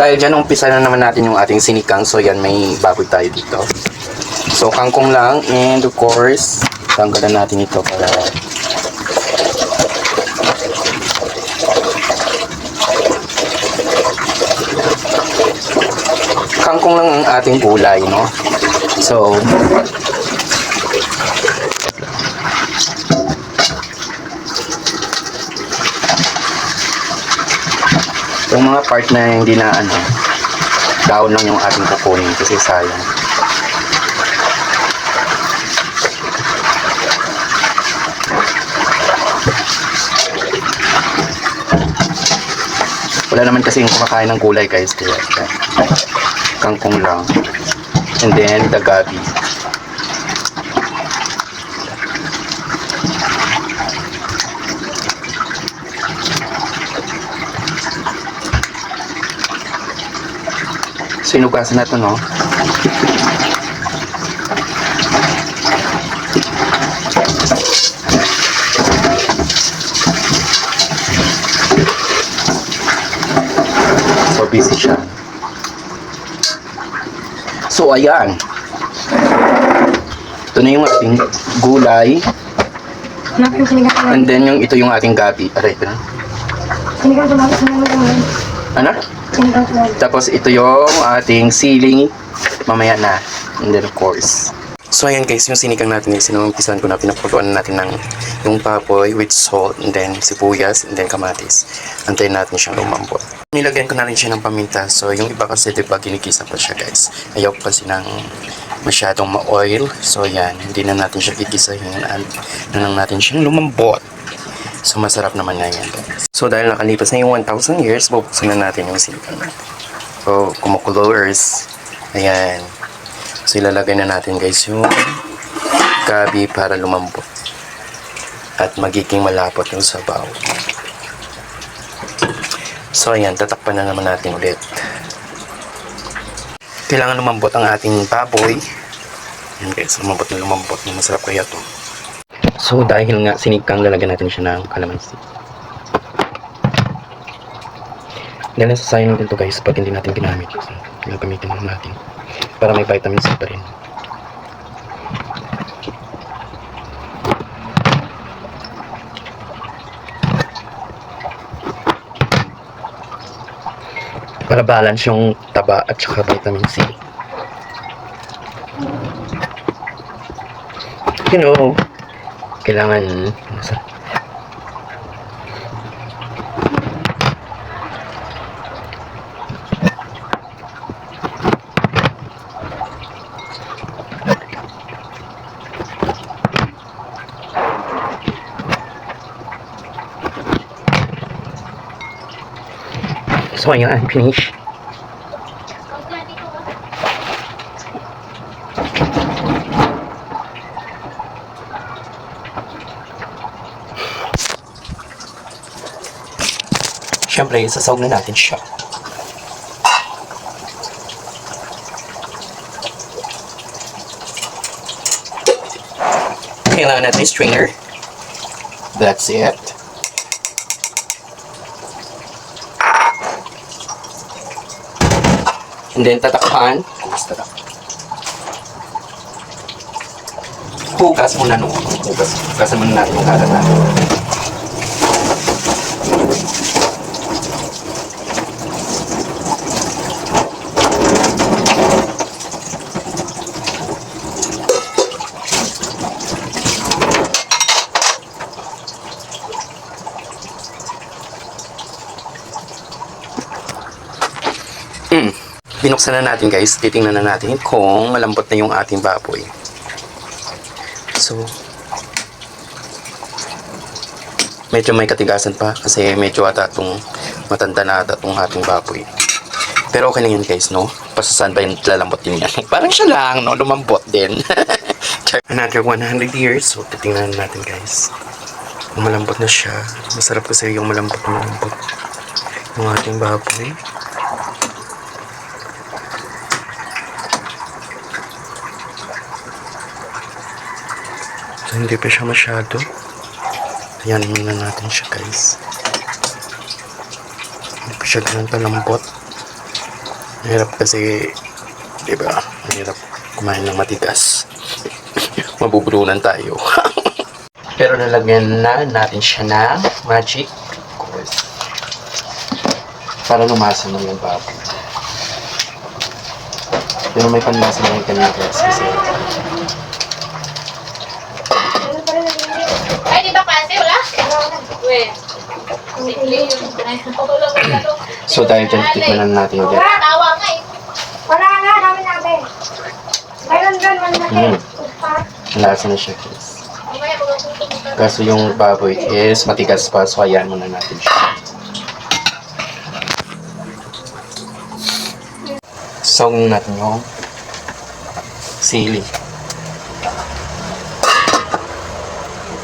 dahil dyan, umpisa na naman natin yung ating sinikang. So yan, may baboy tayo dito. So kangkong lang, and of course, tanggalan natin ito para kangkong lang ang ating gulay, no? So yung mga part na hindi na daon lang yung ating kukunin kasi sayang. Wala naman kasi yung kumakain ng gulay, guys, kaya kangkong lang, and then the gabi. Sinugasan na ito, no? So, busy siya. So, ayan. Ito na yung ating gulay. And then, ito yung ating gabi. Aray, ito na. Ano? Tapos ito yung ating siling mamaya na, and then of course. So ayan guys, yung sinigang natin, sinumpisan ko na, pinapuluan natin ng yung papoy with salt, and then sibuyas, and then kamatis. Antayin natin siyang lumambot. Nilagyan ko na rin siya ng paminta. So yung iba kasi diba ginigisa pa siya, guys. Ayaw kasi ng masyadong ma-oil. So yan, hindi na natin siya gigisahin, and lang natin siyang lumambot. So masarap naman na yan. So dahil nakalipas na yung 1,000 years, bubuksan na natin yung sinigang natin. So kumukulors. Ayan. So ilalagay na natin, guys, yung gabi para lumambot. At magiging malapot yung sabaw. So ayan, tatakpan na naman natin ulit. Kailangan lumambot ang ating baboy. Ayan guys, lumambot na lumambot. Masarap kaya to. So dahil nga sinikang, lalagyan natin siya ng kalamansi. Dahil nasasayang din to, guys, pag hindi natin ginamit. So gagamitin lang natin para may vitamin C pa rin. Para balance yung taba at saka vitamin C. You know, kailangan so ayan, finish. Siyempre, isasawag na natin siya. Kailangan natin strainer. That's it. And then tatakpan. Hugas muna, no? Hugasan muna natin yung kalat natin. Binuksan na natin, guys. Titingnan na natin kung malambot na yung ating baboy. So, medyo may katigasan pa kasi medyo ata itong matanda na ata itong ating baboy. Pero okay lang yan, guys, no? Pasasan ba yung lalambot din yan? Parang siya lang, no? Lumambot din. Another 100 years. So, titingnan natin, guys. Kung malambot na siya. Masarap kasi yung malambot yung ating baboy. So, hindi pa siya masyado. Ayan muna natin siya, guys. Hindi pa siya ganun kalambot. Mahirap kasi, di ba? Mahirap kumain ng matigas. Mabubulunan tayo. Pero lalagyan na natin siya ng magic course. Para lumasa na yung baboy. Pero may panlasa na yung kanina guys. Kasi Ay, di ba kasi wala? Weh. so dahil dyan, tikman na natin ulit. Tawa nga eh. Wala nga, dami natin. Mayroon doon, malaki. Lasa na siya guys. Mamaya magpupunta mo ka. Kaso yung baboy is matigas pa, so ayan muna natin siya. Sawin natin yung sili.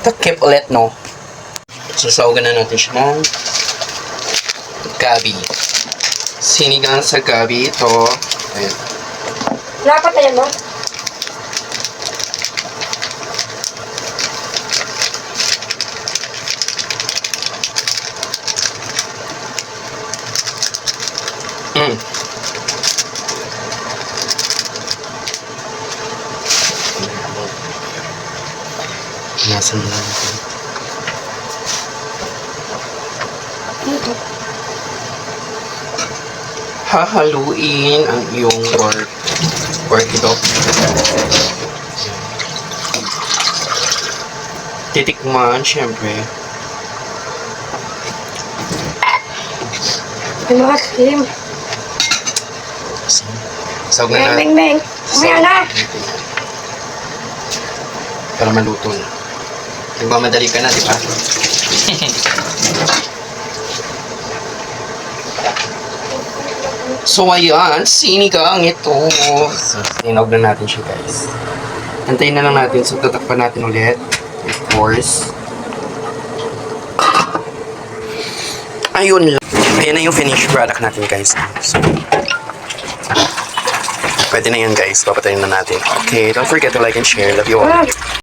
Takip ulit, no? Sasawagan na natin siya ng gabi. Sinigang sa gabi ito. Ayan. Dapat na yan, no? Mm. Nasa na natin. Hahaluin ang iyong pork ito. Titikman, syempre. May mga slim. Sawag na Beng, natin. beng, beng. Umaya na. Para maluto na. Nagmamadali ka na, di ba? So, ayan. Sinigang ito. So, sinog na natin siya, guys. Antayin na lang natin. So, tatakpan natin ulit. Of course. Ayun lang. Ayan na yung finished product natin, guys. So, pwede na yan, guys. Papatayin na natin. Okay, don't forget to like and share. Love you all.